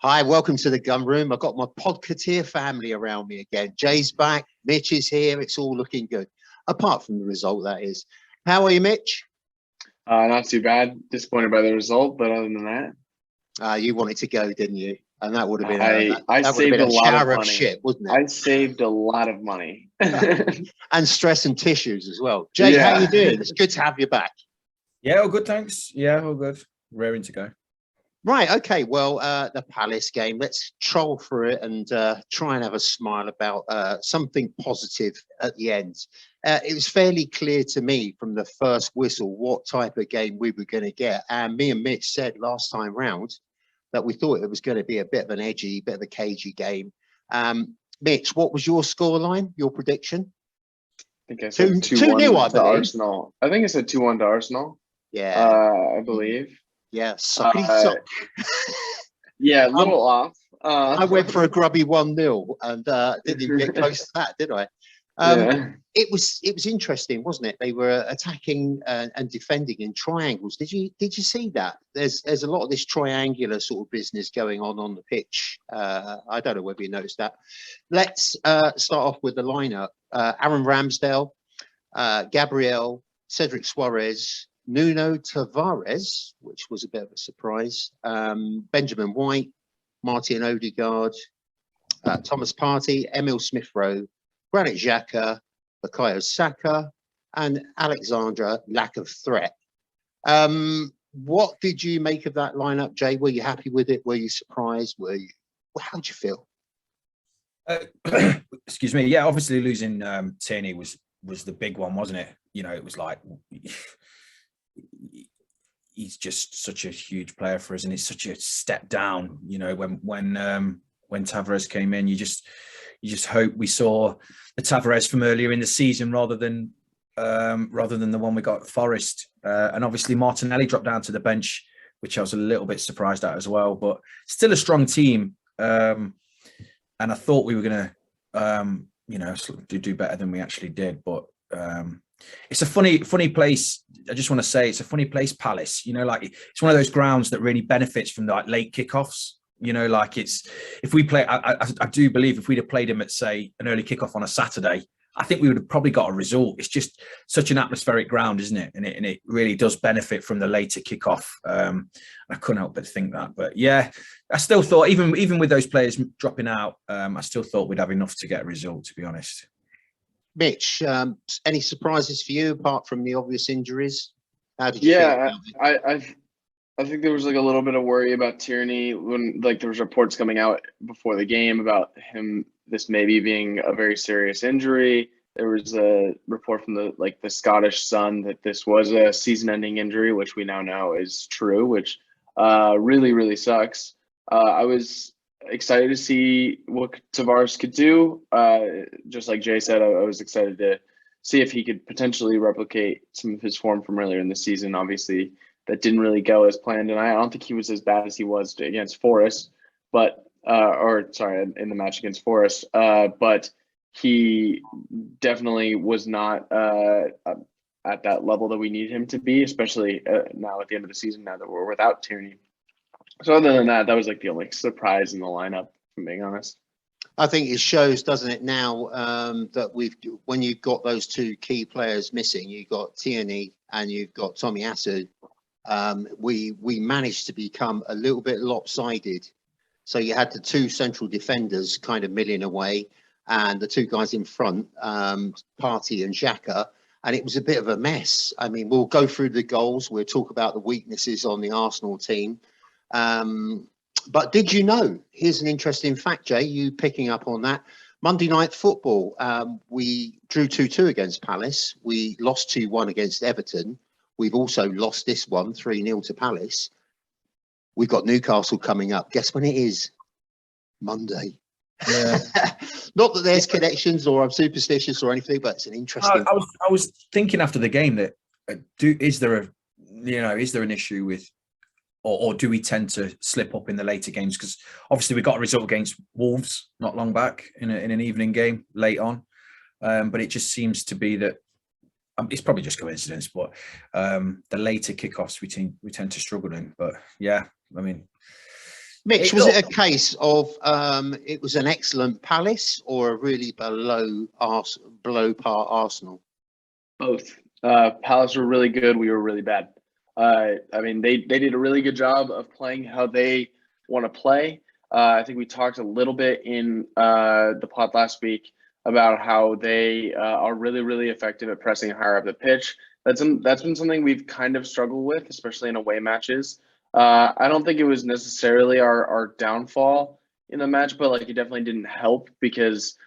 Hi, welcome to the gun room. I've got my podkateer family around me again. Jay's back, Mitch is here. It's all looking good, apart from the result, that is. How are you, Mitch? Not too bad. Disappointed by the result, but other than that, You wanted to go, didn't you? And that would have been I saved a lot of money. shit, wasn't it? I saved a lot of money and stress and tissues as well. Jay, Yeah. how you doing? It's good to have you back. Yeah, all good, thanks. Yeah, all good. Raring to go. Right, okay, well, the Palace game, let's troll through it and try and have a smile about something positive at the end. It was fairly clear to me from the first whistle what type of game we were going to get. And me and Mitch said last time round that we thought it was going to be a bit of an edgy, bit of a cagey game. Mitch, what was your scoreline, your prediction? I think I said 2-1 to Arsenal. I think I said 2-1 to Arsenal. Yeah. I believe. Yeah, sucky suck. Yeah, a little off. I went for a grubby 1-0 and didn't even get close to that, did I? Yeah. It was interesting, wasn't it? They were attacking and defending in triangles. Did you see that? There's a lot of this triangular sort of business going on the pitch. I don't know whether you noticed that. Let's start off with the lineup. Aaron Ramsdale, Gabriel, Cedric Suarez, Nuno Tavares, which was a bit of a surprise, Benjamin White, Martin Odegaard, Thomas Partey, Emil Smith-Rowe, Granit Xhaka, Bukayo Saka, and Alexandra Lack of Threat. What did you make of that lineup, Jay? Were you happy with it? Were you surprised? How did you feel? Excuse me. Yeah, obviously losing Tierney was the big one, wasn't it? You know, it was like he's just such a huge player for us, and it's such a step down. You know, when Tavares came in, you just hope we saw the Tavares from earlier in the season rather than the one we got at Forest. And obviously Martinelli dropped down to the bench, which I was a little bit surprised at as well. But still a strong team, and I thought we were going to, do better than we actually did. But it's a funny place. I just want to say it's a funny place, Palace. You know, like it's one of those grounds that really benefits from like late kickoffs. You know, like if we play, I do believe if we'd have played him at, say, an early kickoff on a Saturday, I think we would have probably got a result. It's just such an atmospheric ground, isn't it? And it really does benefit from the later kickoff. I couldn't help but think that. But yeah, I still thought, even with those players dropping out, I still thought we'd have enough to get a result, to be honest. Mitch, any surprises for you apart from the obvious injuries? How did you feel? I think there was like a little bit of worry about Tierney when like there was reports coming out before the game about him, this maybe being a very serious injury. There was a report from the Scottish Sun that this was a season-ending injury, which we now know is true, which really, really sucks. I was excited to see what Tavares could do. Just like Jay said, I was excited to see if he could potentially replicate some of his form from earlier in the season. Obviously, that didn't really go as planned, and I don't think he was as bad as he was against Forest, in the match against Forest. But he definitely was not at that level that we need him to be, especially now at the end of the season, now that we're without Tierney. So other than that, that was like the only surprise in the lineup, if I'm being honest. I think it shows, doesn't it, now that when you've got those two key players missing, you've got Tierney and you've got Tommy Asu. We managed to become a little bit lopsided. So you had the two central defenders kind of milling away and the two guys in front, Partey and Xhaka, and it was a bit of a mess. I mean, we'll go through the goals. We'll talk about the weaknesses on the Arsenal team. But did you know, here's an interesting fact, Jay, you picking up on that. Monday Night Football, we drew 2-2 against Palace. We lost 2-1 against Everton. We've also lost this one 3-0 to Palace. We've got Newcastle coming up. Guess when it is? Monday. Yeah. Not that there's connections or I'm superstitious or anything, but it's an interesting. I was thinking after the game that is there an issue with, or do we tend to slip up in the later games? Because obviously we got a result against Wolves not long back in an evening game late on, but it just seems to be that. It's probably just coincidence, but the later kickoffs we tend to struggle in. But yeah, I mean, Mitch, was it a case of it was an excellent Palace or a really below par Arsenal? Both. Palace were really good. We were really bad. I mean, they did a really good job of playing how they want to play. I think we talked a little bit in the pod last week about how they are really, really effective at pressing higher up the pitch. That's been something we've kind of struggled with, especially in away matches. I don't think it was necessarily our downfall in the match, but like it definitely didn't help because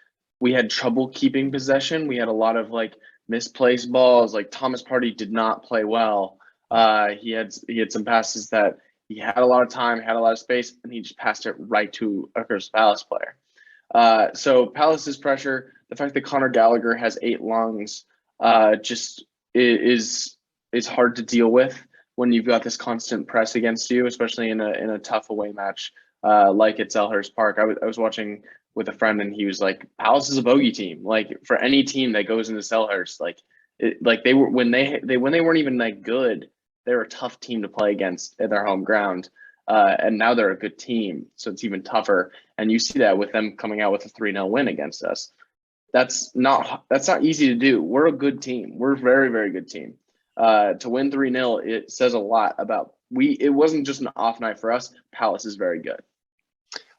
we had trouble keeping possession. We had a lot of like misplaced balls. Like Thomas Partey did not play well. He had some passes that he had a lot of time, had a lot of space, and he just passed it right to a Crystal Palace player. So Palace's pressure, the fact that Conor Gallagher has 8 lungs, just is hard to deal with when you've got this constant press against you, especially in a tough away match like at Selhurst Park. I was watching with a friend, and he was like, "Palace is a bogey team. Like for any team that goes into Selhurst, like they were when they weren't even that good, they were a tough team to play against at their home ground." And now they're a good team, so it's even tougher. And you see that with them coming out with a 3-0 win against us. That's not easy to do. We're a good team. We're a very, very good team. To win 3-0, it says a lot about it wasn't just an off night for us. Palace is very good.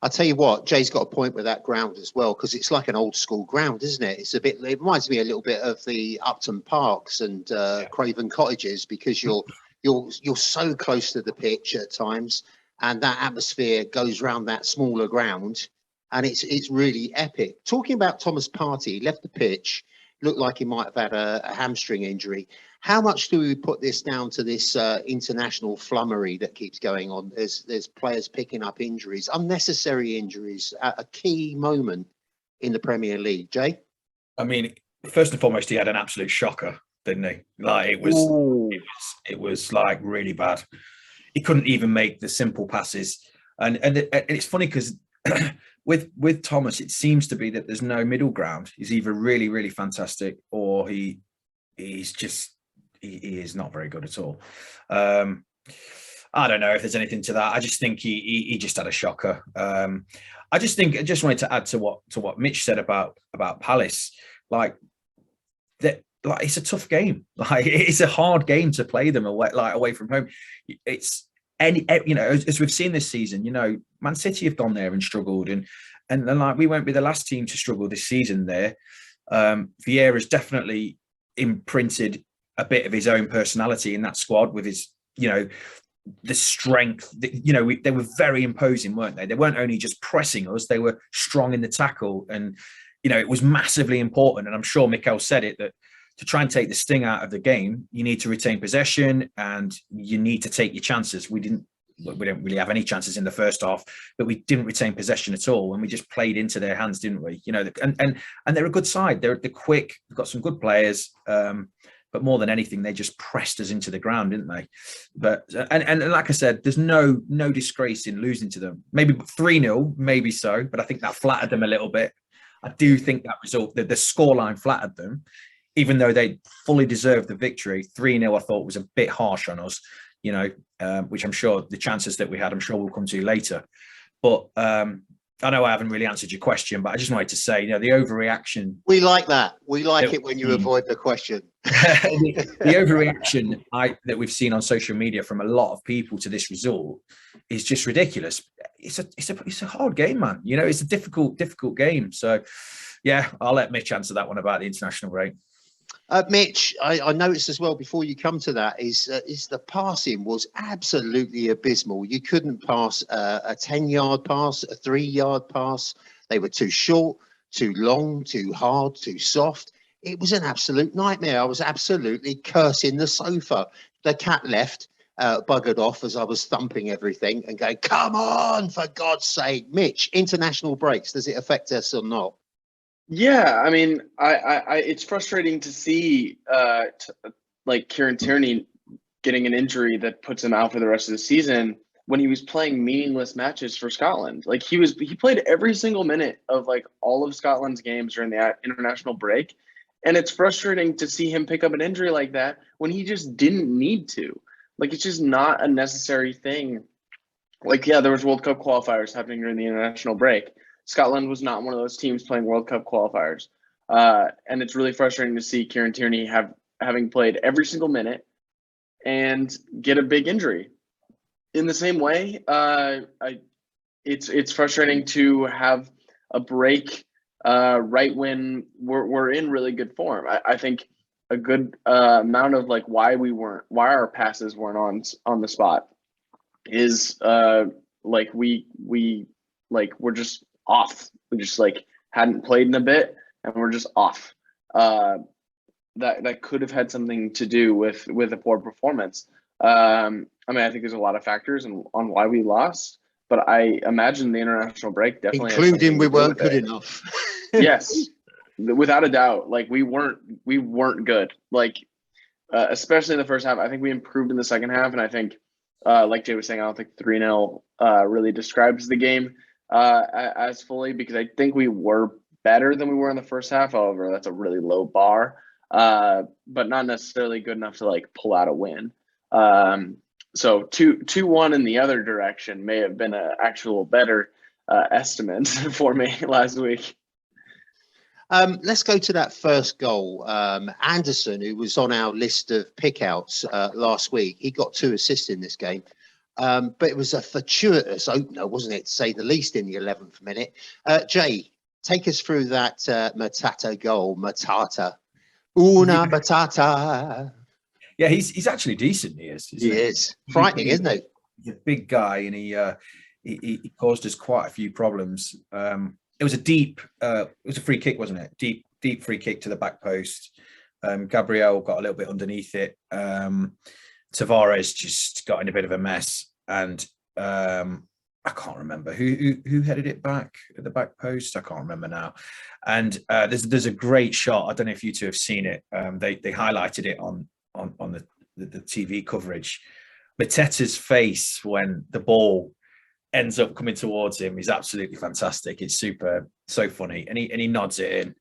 I'll tell you what, Jay's got a point with that ground as well, because it's like an old school ground, isn't it? It reminds me a little bit of the Upton Parks and Craven Cottages, because you're so close to the pitch at times, and that atmosphere goes round that smaller ground, and it's really epic. Talking about Thomas Partey, left the pitch, looked like he might have had a hamstring injury. How much do we put this down to this international flummery that keeps going on? There's players picking up injuries, unnecessary injuries at a key moment in the Premier League. Jay? I mean, first and foremost, he had an absolute shocker, didn't he? Like it was like really bad. He couldn't even make the simple passes, and it's funny because with Thomas, it seems to be that there's no middle ground. He's either really, really fantastic, or he is not very good at all. I don't know if there's anything to that. I just think he just had a shocker. I just wanted to add to what Mitch said about Palace. Like it's a tough game. Like it's a hard game to play them away from home. It's as we've seen this season, Man City have gone there and struggled, and like we won't be the last team to struggle this season there. Vieira's definitely imprinted a bit of his own personality in that squad with his, the strength. They were very imposing, weren't they? They weren't only just pressing us; they were strong in the tackle, and it was massively important. And I'm sure Mikel said it, that to try and take the sting out of the game, you need to retain possession and you need to take your chances. We don't really have any chances in the first half, but we didn't retain possession at all, and we just played into their hands, didn't we? And they're a good side. They're quick. They've got some good players. But more than anything, they just pressed us into the ground, didn't they? But and like I said, there's no disgrace in losing to them. Maybe 3-0, maybe so, but I think that flattered them a little bit. I do think that result, the scoreline flattered them, even though they fully deserved the victory. 3-0, I thought was a bit harsh on us, which I'm sure the chances that we had, I'm sure we'll come to later. But I know I haven't really answered your question, but I just wanted to say, the overreaction. We like that. We like it when you avoid the question. the overreaction that we've seen on social media from a lot of people to this result is just ridiculous. It's a hard game, man. It's a difficult game. So, yeah, I'll let Mitch answer that one about the international break. Mitch, I noticed as well before you come to that is the passing was absolutely abysmal. You couldn't pass a 10-yard pass, a 3-yard pass. They were too short, too long, too hard, too soft. It was an absolute nightmare. I was absolutely cursing the sofa. The cat left, buggered off as I was thumping everything and going, "Come on, for God's sake." Mitch, international breaks, does it affect us or not? Yeah, I mean, I it's frustrating to see like Kieran Tierney getting an injury that puts him out for the rest of the season when he was playing meaningless matches for Scotland. Like he played every single minute of like all of Scotland's games during the international break, and it's frustrating to see him pick up an injury like that when he just didn't need to. Like it's just not a necessary thing like, yeah, there was World Cup qualifiers happening during the international break. Scotland was not one of those teams playing World Cup qualifiers. And it's really frustrating to see Kieran Tierney having played every single minute and get a big injury. In the same way, it's frustrating to have a break right when we're in really good form. I think a good amount of like why our passes weren't on the spot is like we're just off. We just like hadn't played in a bit and we're just off. That could have had something to do with a poor performance. I mean, I think there's a lot of factors on why we lost, but I imagine the international break definitely, including we weren't good enough. Yes, without a doubt. Like we weren't good. Like especially in the first half. I think we improved in the second half, and I think, like Jay was saying, I don't think 3-0 really describes the game as fully, because I think we were better than we were in the first half. However, that's a really low bar, but not necessarily good enough to like pull out a win. So 2-1 in the other direction may have been an actual better estimate for me last week. Let's go to that first goal. Anderson, who was on our list of pickouts last week, he got 2 assists in this game. But it was a fortuitous opener, wasn't it, to say the least, in the 11th minute. Jay, take us through that Matata goal. Matata. Una Matata. Yeah, he's actually decent. He is. Frightening, isn't he? He's a big guy, and he caused us quite a few problems. It was a free kick, wasn't it? Deep free kick to the back post. Gabriel got a little bit underneath it. Tavares just got in a bit of a mess, and I can't remember who headed it back at the back post. I can't remember now. And there's a great shot. I don't know if you two have seen it. They highlighted it on the TV coverage. Mateta's face when the ball ends up coming towards him is absolutely fantastic. It's super, so funny, and he nods it in.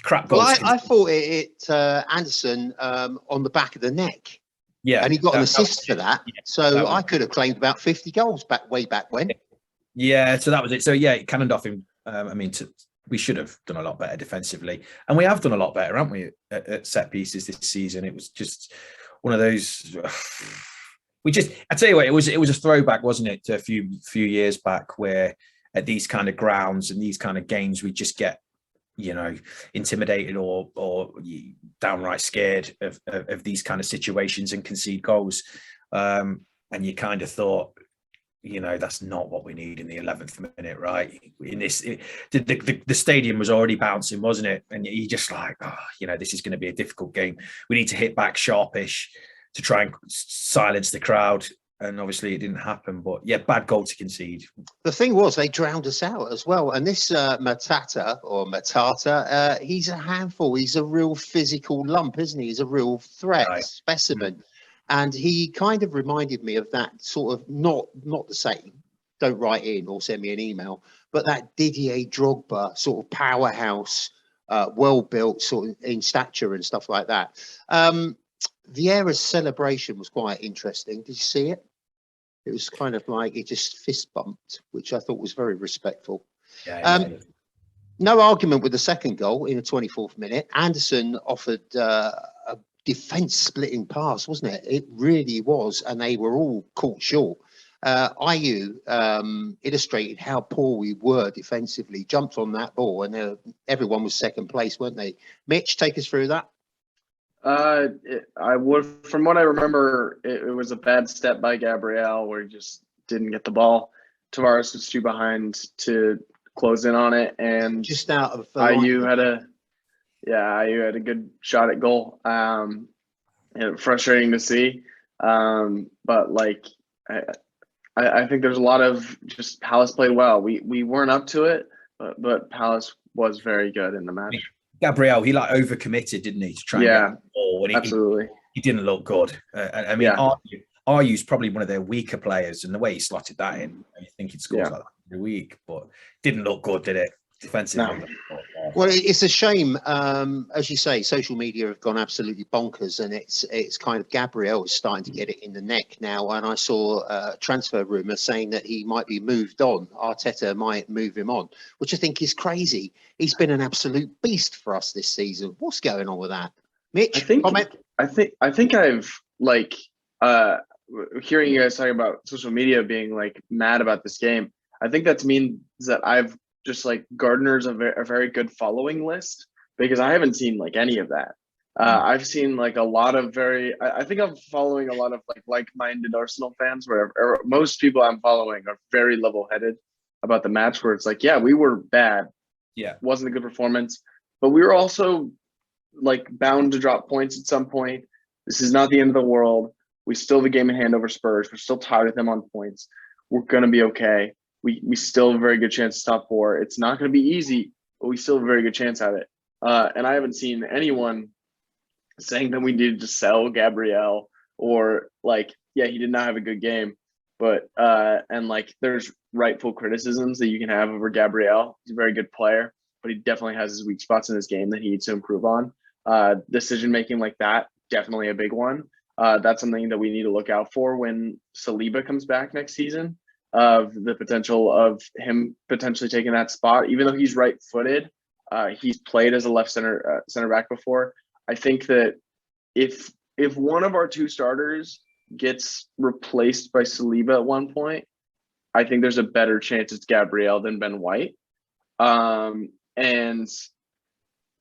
Crap goal. Well, I thought it Anderson on the back of the neck. Yeah, and he got an assist for that. Yeah, so I could have claimed about 50 goals way back when. Yeah, so that was it. So yeah, it cannoned off him. I mean, we should have done a lot better defensively, and we have done a lot better, haven't we, at set pieces this season? It was just one of those. I tell you what, it was a throwback, wasn't it, to a few years back, where at these kind of grounds and these kind of games, we just get, intimidated or downright scared of these kind of situations and concede goals. And you kind of thought, that's not what we need in the 11th minute, right? In this, the stadium was already bouncing, wasn't it? And you just like, this is going to be a difficult game. We need to hit back sharpish to try and silence the crowd. And obviously it didn't happen, but yeah, bad goal to concede. The thing was, they drowned us out as well. And this Matata, he's a handful. He's a real physical lump, isn't he? He's a real threat specimen. Mm-hmm. And he kind of reminded me of that sort of, not the same, don't write in or send me an email, but that Didier Drogba sort of powerhouse, well-built sort of in stature and stuff like that. Vieira's celebration was quite interesting. Did you see it? It was kind of like he just fist bumped, which I thought was very respectful. No argument with the second goal in the 24th minute. Anderson offered a defence splitting pass, wasn't it? It really was, and they were all caught short. IU illustrated how poor we were defensively, jumped on that ball, and everyone was second place, weren't they? Mitch, take us through that. I would, from what I remember, it was a bad step by Gabriel where he just didn't get the ball. Tavares was too behind to close in on it, and just out of IU had a good shot at goal. And frustrating to see, but like I think there's a lot of just Palace played well. We weren't up to it, but Palace was very good in the match. Gabriel, he overcommitted, didn't he, to try and get the ball? And absolutely. He didn't look good. I mean, Ayu's probably one of their weaker players, and the way he slotted that in, you think he'd score like that every week, but didn't look good, did it? Defensively, Well, it's a shame, as you say, social media have gone absolutely bonkers, and it's kind of Gabriel is starting to get it in the neck now. And I saw a transfer rumour saying that he might be moved on. Arteta might move him on, which I think is crazy. He's been an absolute beast for us this season. What's going on with that, Mitch? Comment? I think I've like hearing you guys talking about social media being like mad about this game. I think that means that I've just like Gardner's a very good following list, because I haven't seen like any of that. I've seen like a lot of I think I'm following a lot of like-minded Arsenal fans, where most people I'm following are very level-headed about the match, where it's like, yeah, we were bad. Yeah. Wasn't a good performance, but we were also like bound to drop points at some point. This is not the end of the world. We still have a game in hand over Spurs. We're still tied with them on points. We're going to be okay. We still have a very good chance to top 4. It's not going to be easy, but we still have a very good chance at it. And I haven't seen anyone saying that we needed to sell Gabriel, or like, yeah, he did not have a good game, but and like there's rightful criticisms that you can have over Gabriel. He's a very good player, but he definitely has his weak spots in his game that he needs to improve on. Decision making like that, definitely a big one. That's something that we need to look out for when Saliba comes back next season. Of the potential of him potentially taking that spot, even though he's right-footed, he's played as a left center back before. I think that if one of our 2 starters gets replaced by Saliba at one point, I think there's a better chance it's Gabriel than Ben White. And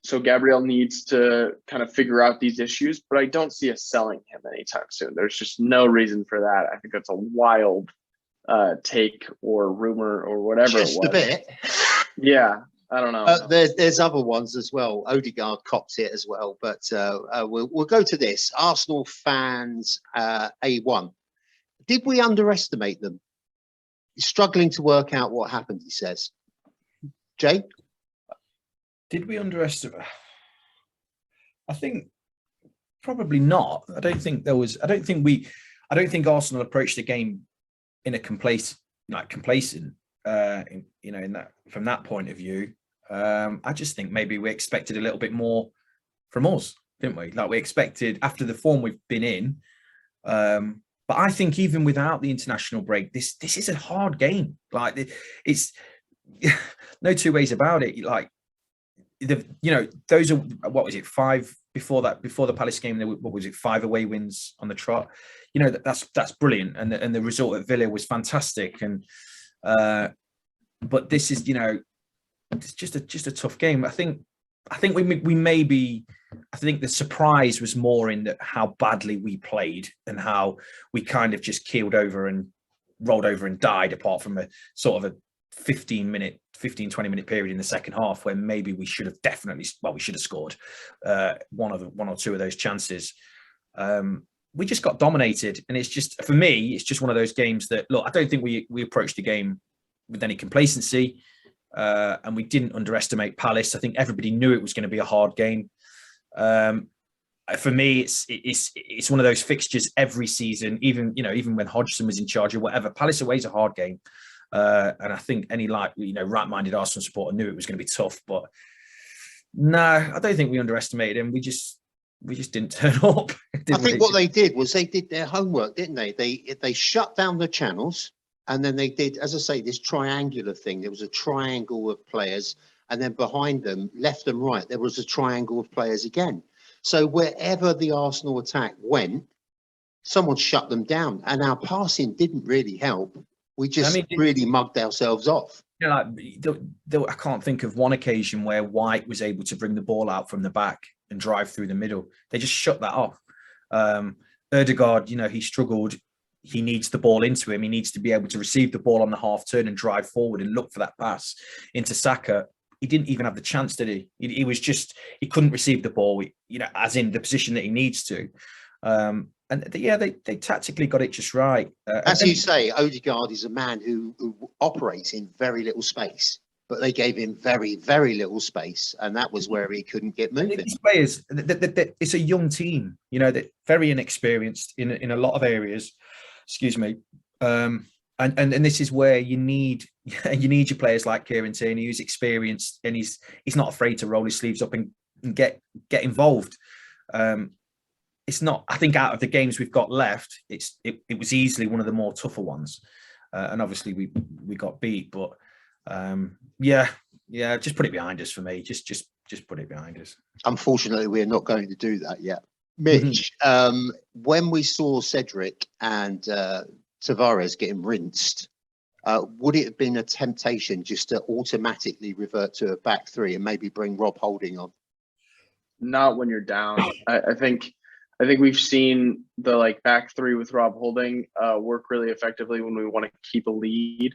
so Gabriel needs to kind of figure out these issues, but I don't see us selling him anytime soon. There's just no reason for that. I think that's a wild take or rumor or whatever Just it was. a bit. Yeah, I don't know. There's other ones as well. Odegaard copped it as well, but we'll go to this. Arsenal fans, A1. Did we underestimate them? He's struggling to work out what happened, he says. Jay? Did we underestimate? I think probably not. I don't think Arsenal approached the game in a complacent, in that, from that point of view. I just think maybe we expected a little bit more from us, didn't we? Like we expected after the form we've been in. But I think even without the international break, this is a hard game. Like it's no two ways about it. Like those are, what was it, 5 before the Palace game? What was it, 5 away wins on the trot? That's brilliant, and the result at Villa was fantastic. And but this is it's just a tough game. I think we maybe. I think the surprise was more in how badly we played and how we kind of just keeled over and rolled over and died, apart from a sort of a 15-20 minute period in the second half where maybe we should have scored one or two of those chances. We just got dominated, and it's just, for me, it's just one of those games that, look, I don't think we approached the game with any complacency, and we didn't underestimate Palace. I think everybody knew it was going to be a hard game. For me, it's one of those fixtures every season, even when Hodgson was in charge or whatever. Palace away is a hard game, and I think any right-minded Arsenal supporter knew it was going to be tough. But no, I don't think we underestimated him. We just didn't turn up. I think what they did was they did their homework, didn't they? They shut down the channels, and then they did, as I say, this triangular thing. There was a triangle of players. And then behind them, left and right, there was a triangle of players again. So wherever the Arsenal attack went, someone shut them down. And our passing didn't really help. We just really mugged ourselves off. I can't think of one occasion where White was able to bring the ball out from the back and drive through the middle. They just shut that off. Odegaard, he struggled. He needs the ball into him. He needs to be able to receive the ball on the half turn and drive forward and look for that pass into Saka. He didn't even have the chance, did he? He was just, he couldn't receive the ball, as in the position that he needs to. They tactically got it just right. As you say, Odegaard is a man who operates in very little space, but they gave him very, very little space, and that was where he couldn't get moving. These players, it's a young team, they're very inexperienced in a lot of areas. Excuse me. And this is where you need your players like Kieran Tierney, who's experienced, and he's not afraid to roll his sleeves up and get involved. It's not. I think out of the games we've got left, it was easily one of the more tougher ones, and obviously we got beat. But yeah, just put it behind us for me. Just put it behind us. Unfortunately, we're not going to do that yet. Mitch, when we saw Cedric and Tavares getting rinsed, would it have been a temptation just to automatically revert to a back three and maybe bring Rob Holding on? Not when you're down. I think we've seen the back three with Rob Holding work really effectively when we want to keep a lead,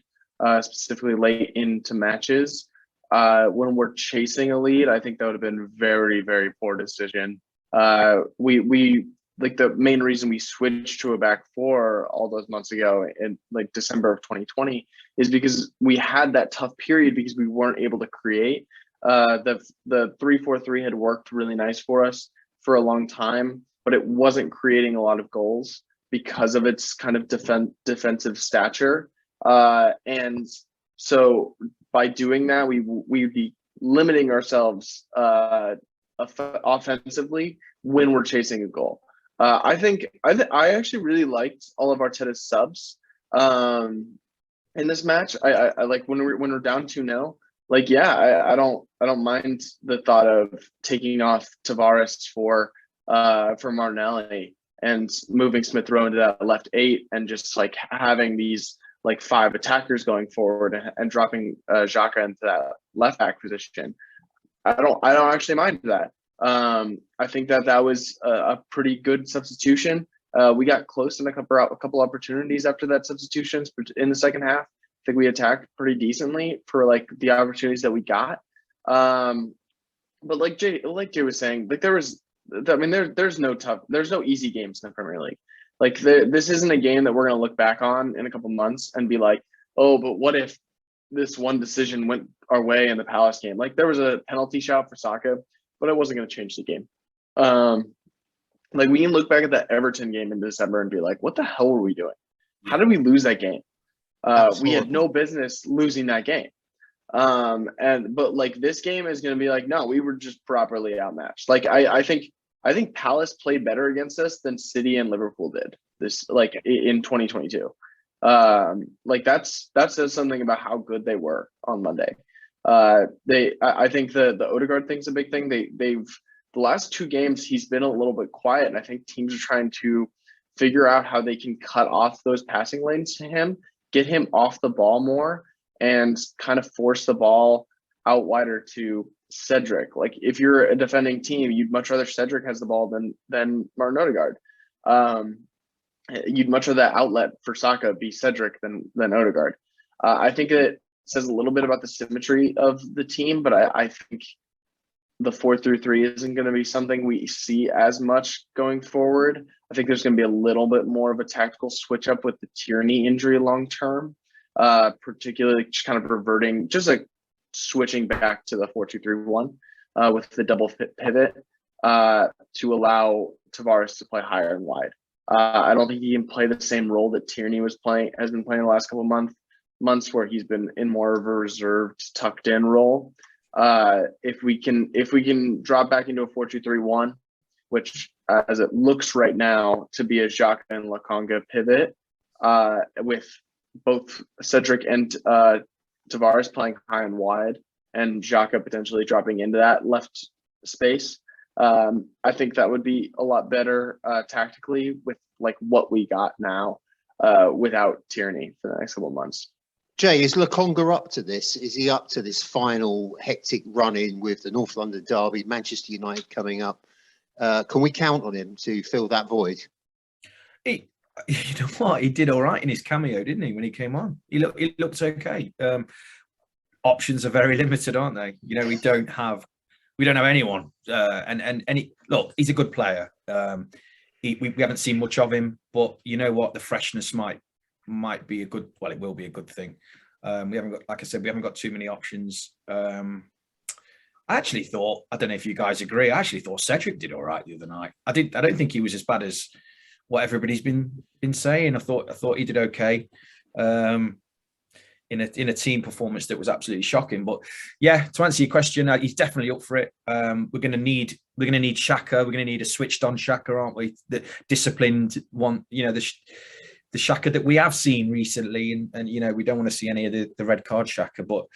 specifically late into matches. When we're chasing a lead, I think that would have been very, very poor decision. We the main reason we switched to a back four all those months ago in December of 2020 is because we had that tough period because we weren't able to create. The 3-4-3 had worked really nice for us for a long time, but it wasn't creating a lot of goals because of its kind of defensive stature. And so by doing that, we'd be limiting ourselves offensively when we're chasing a goal. I actually really liked all of Arteta's subs in this match. I like when we're down 2-0. I don't mind the thought of taking off Tavares for Martinelli and moving Smith Rowe into that left 8 and just having these 5 attackers going forward and dropping Xhaka into that left back position. I don't actually mind that. I think that was a pretty good substitution. We got close in a couple opportunities after that substitution in the second half. I think we attacked pretty decently for the opportunities that we got. But like Jay was saying, there's no easy games in the Premier League. This isn't a game that we're going to look back on in a couple months and be like, oh, but what if this one decision went our way in the Palace game? There was a penalty shot for Saka, but it wasn't going to change the game. We can look back at that Everton game in December and be like, what the hell were we doing? How did we lose that game? We had no business losing that game. But this game is going to be no, we were just properly outmatched. I think Palace played better against us than City and Liverpool did this in 2022. That says something about how good they were on Monday. I think the Odegaard thing's a big thing. The last 2 games he's been a little bit quiet, and I think teams are trying to figure out how they can cut off those passing lanes to him, get him off the ball more, and kind of force the ball out wider to Cedric. If you're a defending team, you'd much rather Cedric has the ball than Martin Odegaard. You'd much rather that outlet for Saka be Cedric than Odegaard. I think it says a little bit about the symmetry of the team, but I think the 4-3-3 isn't going to be something we see as much going forward. I think there's going to be a little bit more of a tactical switch up with the Tierney injury long term, particularly just kind of reverting, just switching back to the 4-2-3-1 with the double pivot to allow Tavares to play higher and wide. I don't think he can play the same role that Tierney has been playing the last couple of months where he's been in more of a reserved, tucked in role. If we can drop back into a 4-2-3-1, which as it looks right now to be a Xhaka and Lokonga pivot, with both Cedric and Tavares playing high and wide, and Xhaka potentially dropping into that left space, I think that would be a lot better tactically with what we got now without Tierney for the next couple of months. Jay, is Lokonga up to this? Is he up to this final hectic run-in with the North London derby, Manchester United coming up? Can we count on him to fill that void? You know what? He did all right in his cameo, didn't he? When he came on, he looked okay. Options are very limited, aren't they? We don't have anyone. Look, he's a good player. We haven't seen much of him, but you know what? The freshness might be a good. Well, it will be a good thing. We haven't got, like I said, we haven't got too many options. I actually thought, I don't know if you guys agree, I actually thought Cedric did all right the other night. I don't think he was as bad as what everybody's been saying. I thought he did okay. in a team performance that was absolutely shocking. But yeah, to answer your question, he's definitely up for it. We're going to need Xhaka. We're going to need a switched on Xhaka, aren't we? The disciplined one, the Xhaka that we have seen recently, and we don't want to see any of the red card Xhaka, but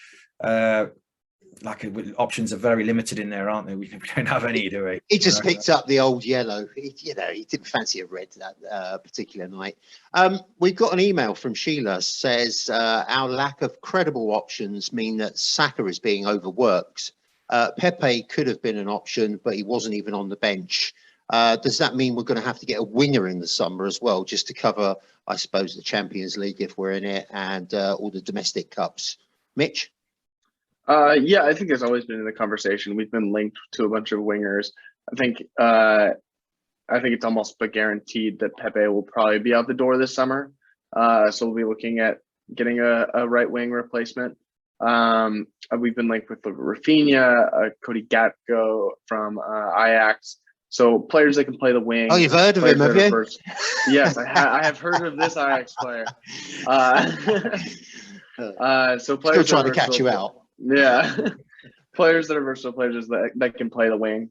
options are very limited in there, aren't they? We don't have any, do we? He just picked up the old yellow. He didn't fancy a red that particular night. We've got an email from Sheila, says our lack of credible options mean that Saka is being overworked. Pepe could have been an option, but he wasn't even on the bench. Does that mean we're going to have to get a winger in the summer as well, just to cover, I suppose, the Champions League if we're in it, and all the domestic cups? Mitch? Yeah, I think it's always been in the conversation. We've been linked to a bunch of wingers. I think it's almost but guaranteed that Pepe will probably be out the door this summer. So we'll be looking at getting a right wing replacement. We've been linked with Rafinha, Cody Gakpo from Ajax. So players that can play the wing. Oh, you've heard of him, have you? Yes, I have heard of this Ajax player. So players still trying to catch you out. Yeah, players that are versatile, players that can play the wing.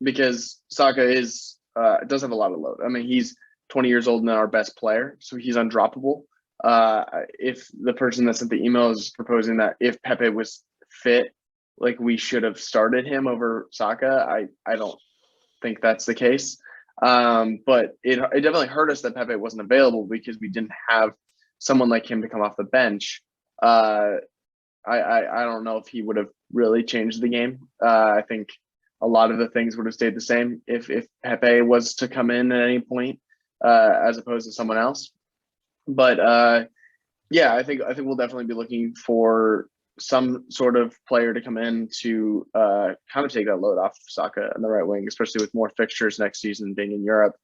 Because Saka does have a lot of load. I mean, he's 20 years old and our best player, so he's undroppable. If the person that sent the email is proposing that if Pepe was fit, like we should have started him over Saka, I don't think that's the case. But it definitely hurt us that Pepe wasn't available because we didn't have someone like him to come off the bench. I don't know if he would have really changed the game. I think a lot of the things would have stayed the same if Pepe was to come in at any point, as opposed to someone else. But yeah, I think we'll definitely be looking for some sort of player to come in to kind of take that load off Saka on the right wing, especially with more fixtures next season being in Europe.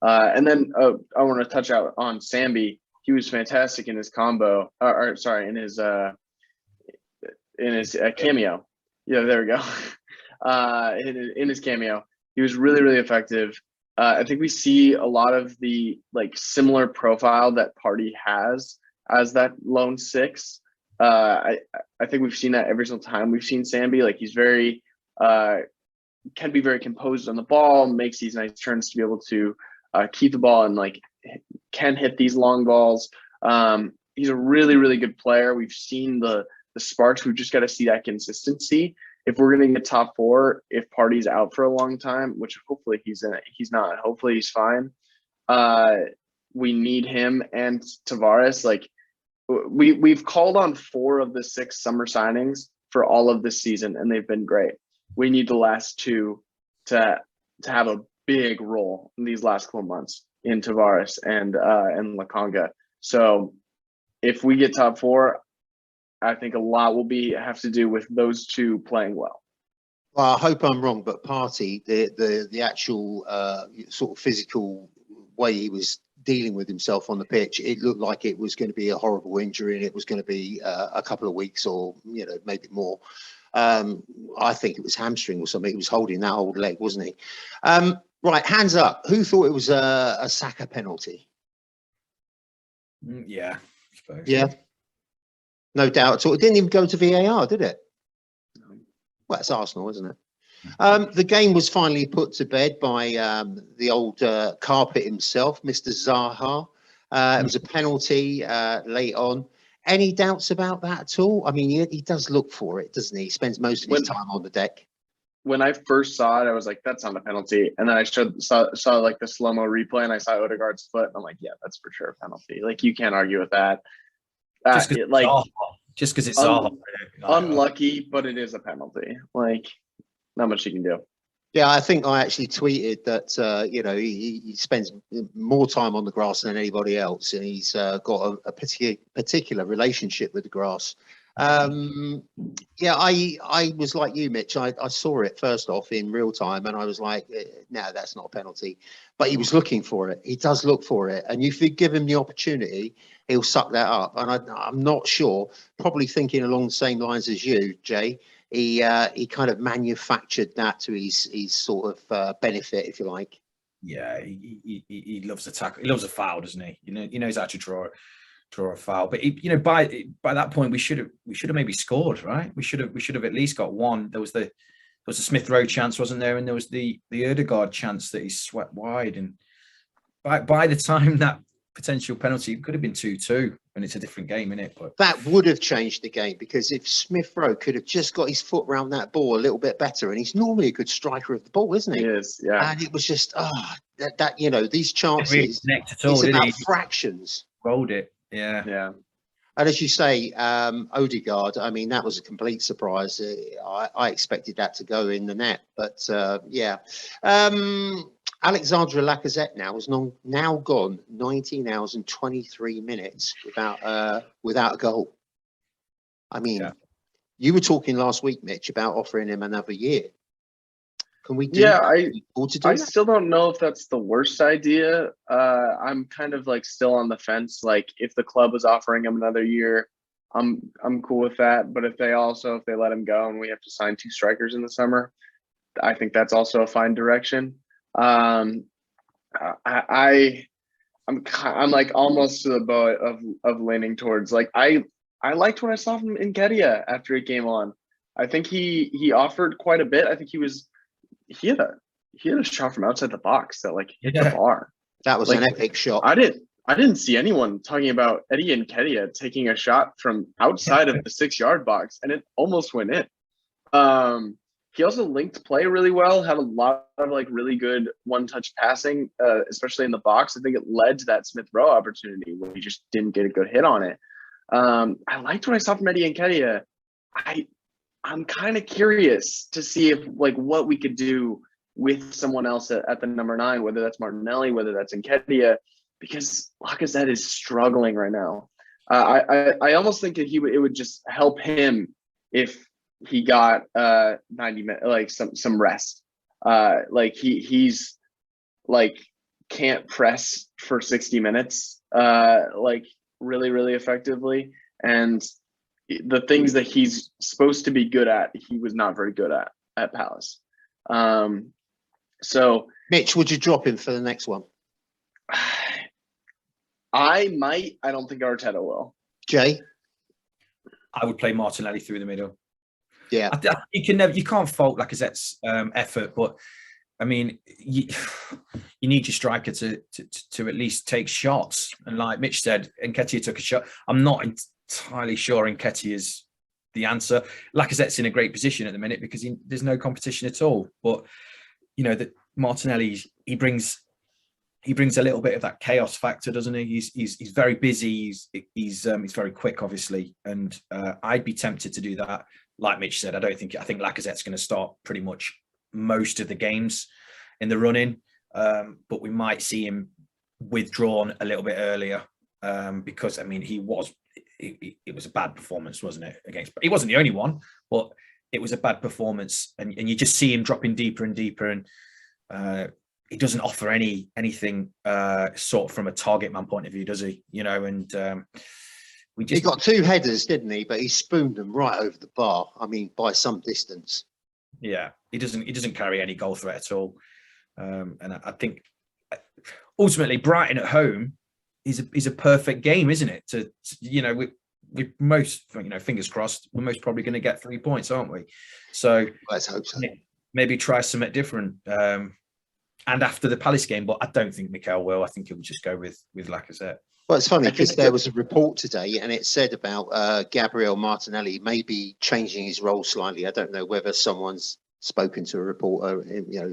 And then I want to touch out on Sambi. He was fantastic in his in his cameo. Yeah, there we go. In his cameo, he was really, really effective. I think we see a lot of the similar profile that Partey has as that lone six. I think we've seen that every single time we've seen Sambi. He's very can be very composed on the ball, makes these nice turns to be able to keep the ball and can hit these long balls. He's a really, really good player. We've seen the sparks. We've just got to see that consistency. If we're going to get top four, if Partey's out for a long time, which hopefully he's not. Hopefully he's fine. We need him and Tavares. We've called on 4 of the 6 summer signings for all of this season, and they've been great. We need the last 2 to have a big role in these last couple months in Tavares and Lokonga. So if we get top 4, I think a lot will have to do with those 2 playing well. Well, I hope I'm wrong, but Partey, the actual sort of physical way he was dealing with himself on the pitch, it looked like it was going to be a horrible injury and it was going to be a couple of weeks or maybe more. I think it was hamstring or something. He was holding that old leg, wasn't he? Right, hands up. Who thought it was a Saka penalty? Yeah, I suppose. Yeah, no doubt at all. It didn't even go to VAR, did it? Well, it's Arsenal, isn't it? The game was finally put to bed by the old carpet himself, Mr. Zaha. It was a penalty late on. Any doubts about that at all? I mean, he does look for it, doesn't he? He spends most of his time on the deck. When I first saw it, I was like, that's not a penalty. And then I saw the slow-mo replay and I saw Odegaard's foot. And I'm like, yeah, that's for sure a penalty. You can't argue with that. Just because it's Zaha. Unlucky, but it is a penalty. Not much you can do. Yeah, I think I actually tweeted that, he spends more time on the grass than anybody else. And he's got a particular relationship with the grass. Yeah, I was like you, Mitch. I saw it first off in real time and I was like, no, that's not a penalty. But he was looking for it. He does look for it. And if you give him the opportunity, he'll suck that up. And I'm not sure, probably thinking along the same lines as you, Jay. He kind of manufactured that to his sort of benefit, if you like. Yeah, he loves a tackle. He loves a foul, doesn't he? He knows how to draw draw a foul. But by that point, we should have maybe scored, right? We should have at least got one. There was a Smith Rowe chance, wasn't there? And there was the Ødegaard chance that he swept wide. And by the time that potential penalty, it could have been 2-2, and it's a different game, isn't it? But that would have changed the game, because if Smith Rowe could have just got his foot around that ball a little bit better, and he's normally a good striker of the ball, isn't he? He is, yeah. And it was just these chances. Didn't really connect at all, it's did about he? fractions. Rolled it, yeah. Yeah. And as you say, Ødegaard, I mean, that was a complete surprise. I expected that to go in the net, but yeah. Alexandre Lacazette now has now gone 19 hours and 23 minutes without a goal. I mean, you were talking last week, Mitch, about offering him another year. Can we do Yeah, that? still don't know if that's the worst idea. I'm kind of like still on the fence. Like, if the club was offering him another year, I'm cool with that. But if they let him go and we have to sign 2 strikers in the summer, I think that's also a fine direction. I'm like almost to the boat of leaning towards, like, I liked what I saw from Nketiah after he came on. I think he offered quite a bit. I think he had a shot from outside the box that hit the bar. That was an epic shot. I didn't see anyone talking about Eddie Nketiah taking a shot from outside of the 6-yard box, and it almost went in. He also linked play really well, had a lot of really good one-touch passing, especially in the box. I think it led to that Smith Rowe opportunity where he just didn't get a good hit on it. I liked what I saw from Eddie Nketiah. I'm kind of curious to see if what we could do with someone else at the number 9, whether that's Martinelli, whether that's Nketiah, because Lacazette is struggling right now. I almost think that it would just help him if he got 90 minutes, some rest. He's can't press for 60 minutes really, really effectively, and the things that he's supposed to be good at, he was not very good at Palace. So Mitch, would you drop him for the next one? I might. I don't think Arteta will. Jay? I would play Martinelli through the middle. Yeah. You can't fault Lacazette's effort, but I mean, you need your striker to at least take shots. And like Mitch said, Nketiah took a shot. I'm not entirely sure Nketiah is the answer. Lacazette's in a great position at the minute because there's no competition at all. But that Martinelli, he brings a little bit of that chaos factor, doesn't he? He's very busy. He's very quick, obviously, and I'd be tempted to do that. Like Mitch said, I think Lacazette's going to start pretty much most of the games in the run-in, but we might see him withdrawn a little bit earlier because I mean it was a bad performance, wasn't it? He wasn't the only one, but it was a bad performance, and you just see him dropping deeper and deeper, and he doesn't offer anything sort of from a target man point of view, does he? And he got 2 headers, didn't he? But he spooned them right over the bar. I mean, by some distance. Yeah, he doesn't carry any goal threat at all, and I think ultimately Brighton at home is a perfect game, isn't it? With most, fingers crossed, we're most probably going to get 3 points, aren't we? So let's hope so. Maybe try something different. And after the Palace game, but I don't think Mikel will. I think he'll just go with Lacazette. Well, it's funny because there was a report today and it said about Gabriel Martinelli maybe changing his role slightly. I don't know whether someone's spoken to a reporter,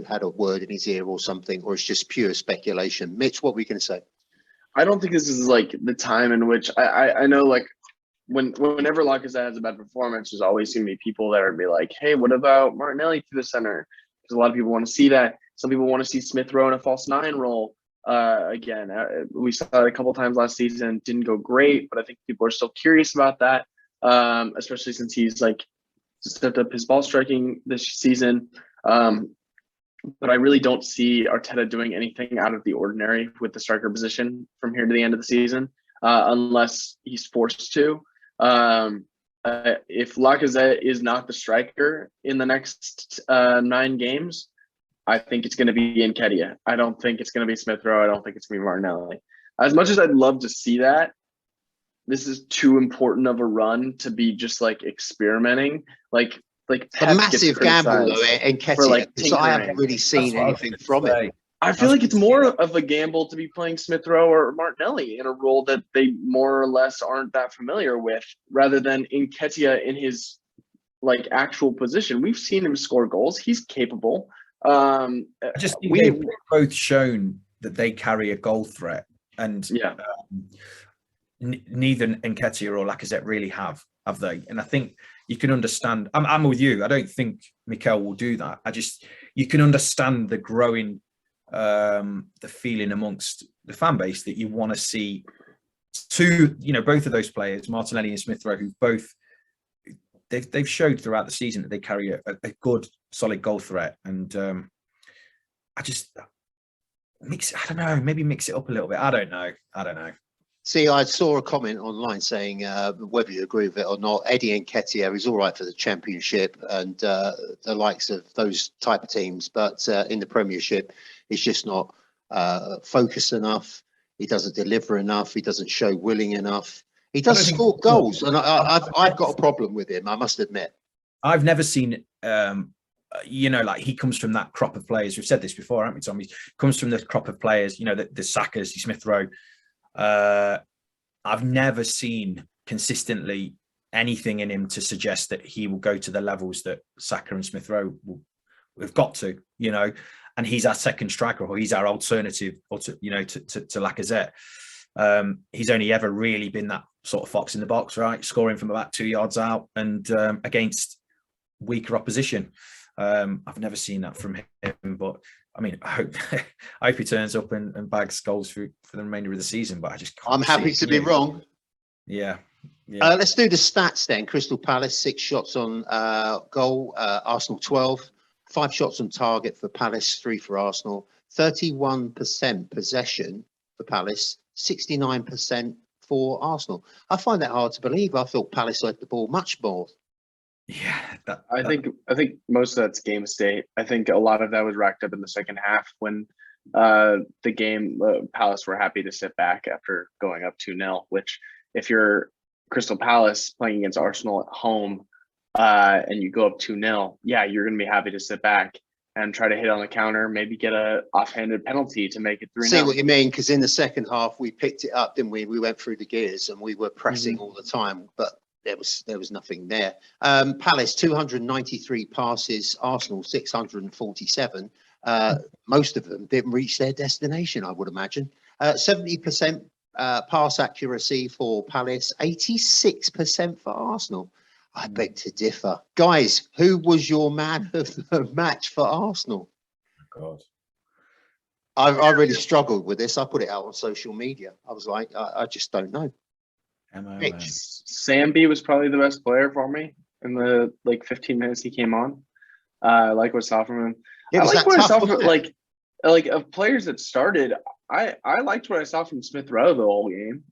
had a word in his ear or something, or it's just pure speculation. Mitch, what were you going to say? I don't think this is the time in which I know whenever Lacazette has a bad performance, there's always going to be people that are be like, hey, what about Martinelli to the center? Because a lot of people want to see that. Some people want to see Smith Rowe in a false 9 role. Again, we saw it a couple times last season. Didn't go great, but I think people are still curious about that, especially since he's stepped up his ball striking this season. But I really don't see Arteta doing anything out of the ordinary with the striker position from here to the end of the season, unless he's forced to. If Lacazette is not the striker in the next 9 games, I think it's going to be Nketiah. I don't think it's going to be Smith Rowe. I don't think it's going to be Martinelli. As much as I'd love to see that, this is too important of a run to be just like experimenting. Like A Pep gets massive gamble though, criticized in for like Nketiah, because I haven't tinkering. really seen anything from it. I feel like it's more of a gamble to be playing Smith Rowe or Martinelli in a role that they more or less aren't that familiar with, rather than Nketiah in his like actual position. We've seen him score goals. He's capable. I just think they've both shown that they carry a goal threat, and yeah, neither Nketiah or Lacazette really have they? And I think you can understand. I'm with you. I don't think Mikel will do that. You can understand the growing, the feeling amongst the fan base that you want to see both of those players, Martinelli and Smith Rowe, who both they've showed throughout the season that they carry a good, solid goal threat. And I don't know, maybe mix it up a little bit. I don't know. See, I saw a comment online saying whether you agree with it or not, Eddie Nketiah is all right for the Championship and the likes of those type of teams, but in the Premiership, he's just not focused enough. He doesn't deliver enough. He doesn't show willing enough. He does score goals, and I've got a problem with him, I must admit. I've never seen, like he comes from that crop of players. We've said this before, haven't we, Tom? He comes from the crop of players, the Sakas, the Smith Rowe. I've never seen consistently anything in him to suggest that he will go to the levels that Saka and Smith Rowe have got to, and he's our second striker, or he's our alternative, or to Lacazette. He's only ever really been that sort of fox in the box, right? Scoring from about 2 yards out and against weaker opposition. I've never seen that from him, but I mean, I hope he turns up and bags goals for the remainder of the season, but I just can't. I'm happy to be wrong. Yeah. Let's do the stats then. Crystal Palace, 6 shots on goal. Arsenal, 12. 5 shots on target for Palace, 3 for Arsenal. 31% possession for Palace, 69% for Arsenal. I find that hard to believe. I thought Palace had the ball much more. Yeah, I think most of that's game state. I think a lot of that was racked up in the second half when the game Palace were happy to sit back after going up 2-0, which if you're Crystal Palace playing against Arsenal at home and you go up 2-0, yeah, you're going to be happy to sit back and try to hit on the counter, maybe get a offhanded penalty to make it 3-0. See what you mean, because in the second half we picked it up, didn't we? We went through the gears and we were pressing all the time, but there was nothing there. Palace 293 passes, Arsenal 647. Most of them didn't reach their destination, I would imagine. 70% pass accuracy for Palace, 86% for Arsenal. I beg to differ. Guys, who was your man of the match for Arsenal? God. I really struggled with this. I put it out on social media. I was like, I just don't know. Mitch. Sambi was probably the best player for me in the 15 minutes he came on. I like what I saw from him. I like what I saw from like of players that started. I liked what I saw from Smith Rowe the whole game.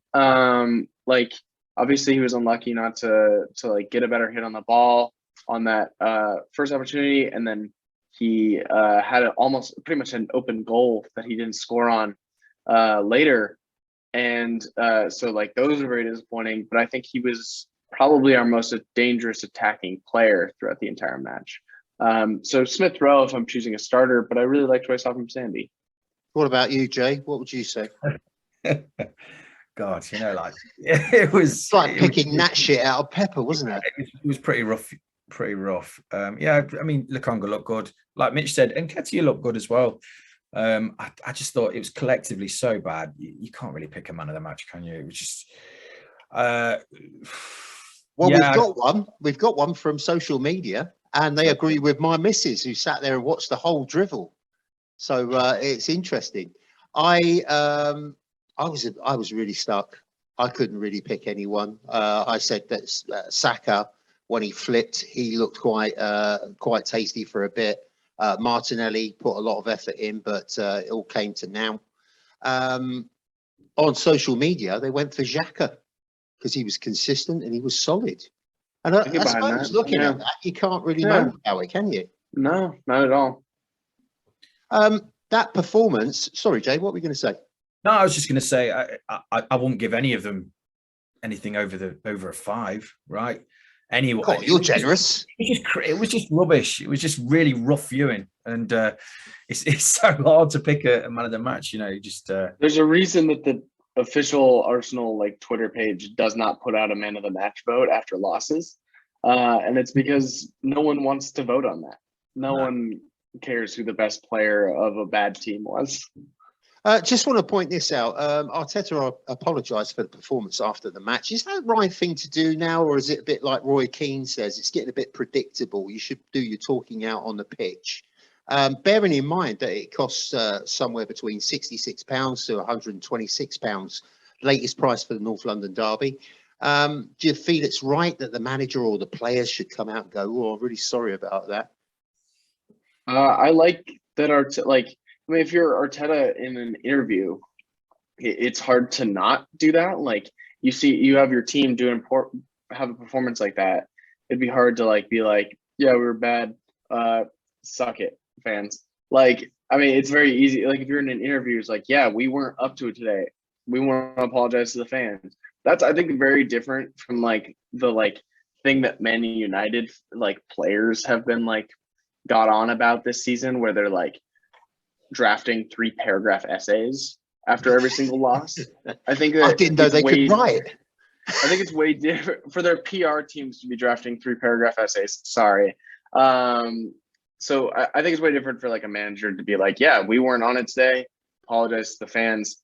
Obviously he was unlucky not to get a better hit on the ball on that first opportunity, and then he had almost pretty much an open goal that he didn't score on later. And so those are very disappointing, but I think he was probably our most dangerous attacking player throughout the entire match. So Smith Rowe, if I'm choosing a starter, but I really liked what I saw from Sandy. What about you, Jay? What would you say? God, it was like picking that shit out of pepper, wasn't it? It was pretty rough. Yeah, I mean, Lukonga looked good. Like Mitch said, and Nketiah looked good as well. I just thought it was collectively so bad. You can't really pick a man of the match, can you? It was just. We've got one from social media, and they agree with my missus who sat there and watched the whole drivel. So it's interesting. I was really stuck. I couldn't really pick anyone. I said that Saka, when he flipped, he looked quite tasty for a bit. Martinelli put a lot of effort in, but it all came to now. On social media, they went for Xhaka because he was consistent and he was solid. And I suppose looking at that, you can't really know about it, can you? No, not at all. That performance. Sorry, Jay, what were we going to say? No, I was just going to say I won't give any of them anything over a 5, right? Anyway, God, you're generous. It was just rubbish. It was just really rough viewing, and it's so hard to pick a man of the match. You know, just there's a reason that the official Arsenal like Twitter page does not put out a man of the match vote after losses, and it's because no one wants to vote on that. No one cares who the best player of a bad team was. Just want to point this out. Arteta apologised for the performance after the match. Is that the right thing to do now, or is it a bit like Roy Keane says? It's getting a bit predictable. You should do your talking out on the pitch. Bearing in mind that it costs somewhere between £66 to £126, latest price for the North London derby. Do you feel it's right that the manager or the players should come out and go, "Oh, I'm really sorry about that"? I like that I mean, if you're Arteta in an interview, it's hard to not do that. Like you have your team have a performance like that. It'd be hard to like be like, yeah, we were bad. Suck it, fans. Like, I mean, it's very easy. Like if you're in an interview, it's like, yeah, we weren't up to it today. We want to apologize to the fans. That's, I think, very different from like the like thing that Man United like players have been like got on about this season, where they're like drafting 3-paragraph essays after every single loss. I think that I didn't know they could write. I think it's way different for their PR teams to be drafting 3-paragraph essays. Sorry. So I think it's way different for like a manager to be like, yeah, we weren't on it today. Apologize to the fans.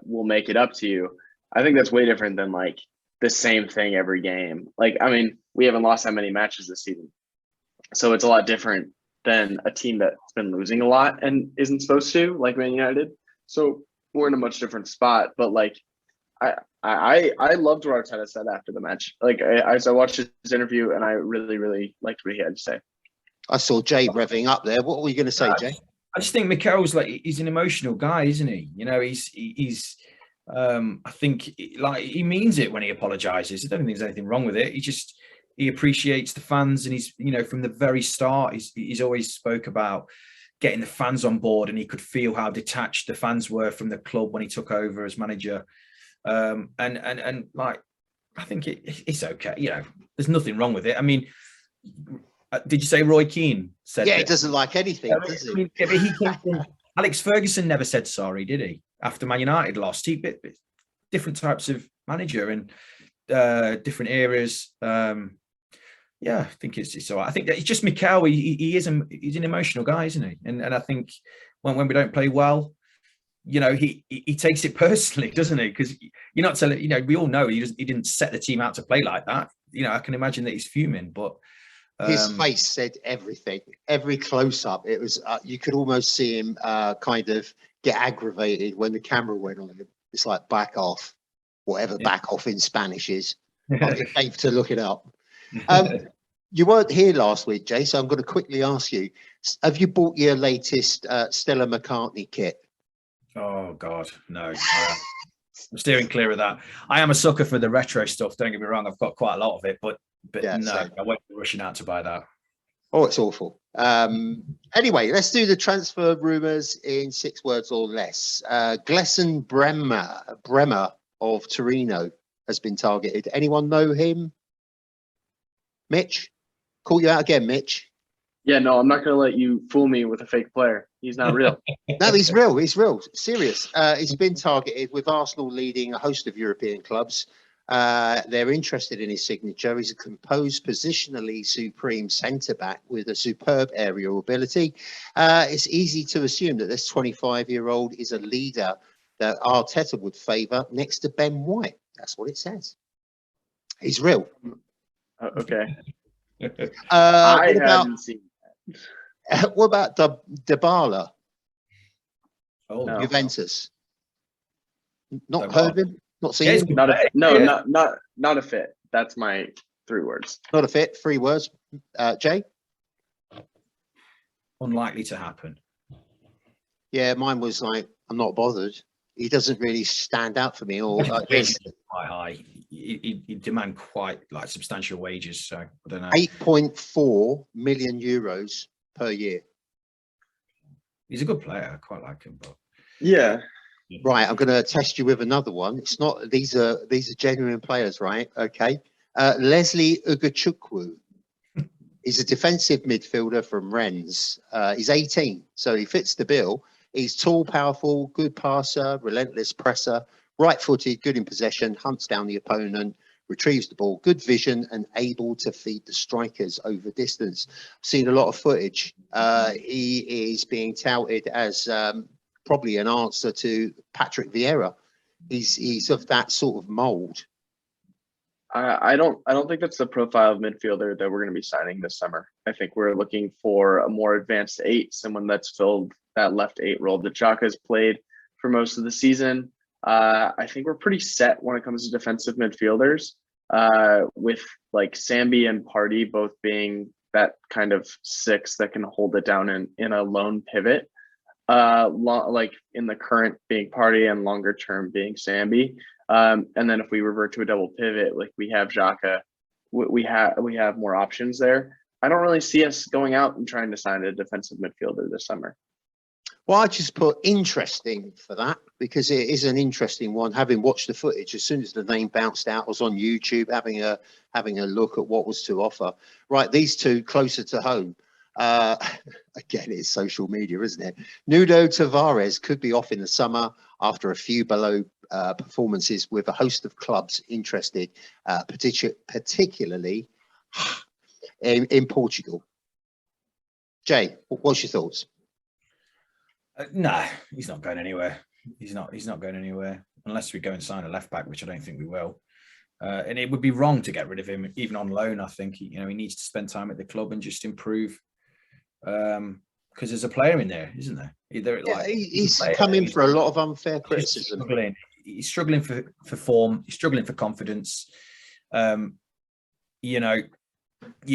We'll make it up to you. I think that's way different than like the same thing every game. Like, I mean, we haven't lost that many matches this season, so it's a lot different than a team that's been losing a lot and isn't supposed to, like Man United. So we're in a much different spot. But like, I loved what Arteta said after the match. Like I watched his interview and I really, really liked what he had to say. I saw Jay revving up there. What were you going to say, Jay? I just think Mikel's like, he's an emotional guy, isn't he? You know, he's I think like he means it when he apologizes. I don't think there's anything wrong with it. He appreciates the fans, and he's, you know, from the very start, he's always spoke about getting the fans on board, and he could feel how detached the fans were from the club when he took over as manager. And like, I think it's okay. You know, there's nothing wrong with it. I mean, did you say Roy Keane said? Yeah, he doesn't like anything, does he? Yeah, but he came from, Alex Ferguson never said sorry, did he? After Man United lost, different types of manager and different eras. Yeah, I think it's all right. I think that it's just Mikel. He's an emotional guy, isn't he? And I think when we don't play well, you know, he takes it personally, doesn't he? Because you're not telling, you know, we all know he didn't set the team out to play like that. You know, I can imagine that he's fuming, but his face said everything. Every close up, it was you could almost see him kind of get aggravated when the camera went on him. It's like back off, whatever back off in Spanish is. I'll get Dave to look it up. You weren't here last week, Jay, so I'm going to quickly ask you: have you bought your latest Stella McCartney kit? Oh God, no. I'm steering clear of that. I am a sucker for the retro stuff. Don't get me wrong; I've got quite a lot of it, but yeah, no, same. I won't be rushing out to buy that. Oh, it's awful. Anyway, let's do the transfer rumours in 6 words or less. Glesson Bremer of Torino has been targeted. Anyone know him? Mitch? Call you out again, Mitch. Yeah, no, I'm not going to let you fool me with a fake player. He's not real. No, he's real. He's real. Serious. He's been targeted, with Arsenal leading a host of European clubs. They're interested in his signature. He's a composed, positionally supreme centre-back with a superb aerial ability. It's easy to assume that this 25-year-old is a leader that Arteta would favour next to Ben White. That's what it says. He's real. Okay. I haven't seen that. What about Dybala? Oh, no. Juventus. Not heard of him? Not seen him? Not a fit. That's my 3 words. Not a fit. 3 words. Jay? Unlikely to happen. Yeah, mine was like, I'm not bothered. He doesn't really stand out for me. Or quite high. He demand quite like substantial wages. So I don't know. 8.4 million euros per year. He's a good player. I quite like him, but yeah. Right, I'm going to test you with another one. It's not; these are genuine players, right? Okay, Leslie Ugachukwu. He's a defensive midfielder from Rennes. He's 18, so he fits the bill. He's tall, powerful, good passer, relentless presser, right-footed, good in possession, hunts down the opponent, retrieves the ball, good vision, and able to feed the strikers over distance. I've seen a lot of footage. He is being touted as probably an answer to Patrick Vieira. He's of that sort of mould. I don't think that's the profile of midfielder that we're going to be signing this summer. I think we're looking for a more advanced 8, someone that's filled that left 8 role that Xhaka's played for most of the season. I think we're pretty set when it comes to defensive midfielders, with like Sambi and Party both being that kind of 6 that can hold it down in a lone pivot. Like in the current being Party and longer term being Sambi. And then if we revert to a double pivot, like we have Xhaka, we have more options there. I don't really see us going out and trying to sign a defensive midfielder this summer. Well, I just put interesting for that because it is an interesting one. Having watched the footage, as soon as the name bounced out, I was on YouTube having a look at what was to offer. Right, these two closer to home. Again, it's social media, isn't it? Nuno Tavares could be off in the summer after a few below performances with a host of clubs interested, particularly in Portugal. Jay, what's your thoughts? No, he's not going anywhere. He's not going anywhere unless we go and sign a left back, which I don't think we will. And it would be wrong to get rid of him, even on loan. I think he needs to spend time at the club and just improve. Because there's a player in there, isn't there? He's come in for a lot of unfair criticism. He's struggling for form. He's struggling for confidence. You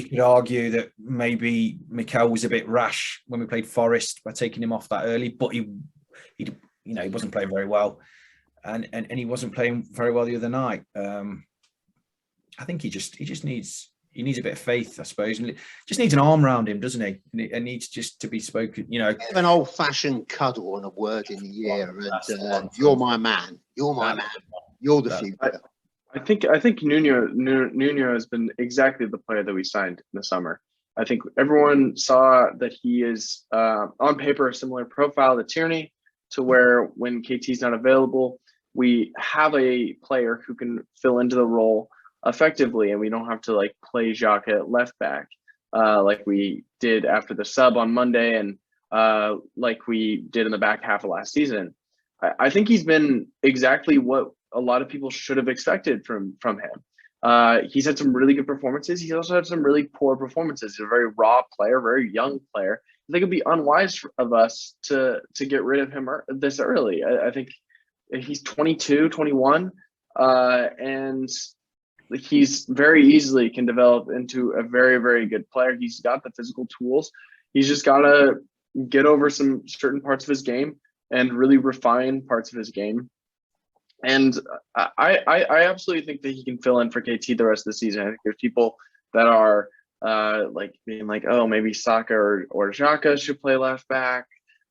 could argue that maybe Mikel was a bit rash when we played Forest by taking him off that early, but he wasn't playing very well, and he wasn't playing very well the other night. I think he just needs a bit of faith, I suppose, and just needs an arm around him, doesn't he? And it needs just to be spoken. An old-fashioned cuddle and a word in the ear, and you're my man. You're my man. You're the future. I think Nuno has been exactly the player that we signed in the summer. I think everyone saw that he is on paper a similar profile to Tierney, to where when KT's not available, we have a player who can fill into the role effectively, and we don't have to like play Xhaka at left back like we did after the sub on Monday, and like we did in the back half of last season. I think he's been exactly what a lot of people should have expected from him. He's had some really good performances. He's also had some really poor performances. He's a very raw player, very young player. I think it'd be unwise of us to get rid of him this early. I think he's 22, 21, and he's very easily can develop into a very, very good player. He's got the physical tools. He's just got to get over some certain parts of his game and really refine parts of his game. And I absolutely think that he can fill in for KT the rest of the season. I think there's people that are like being like, oh, maybe Saka or Xhaka should play left back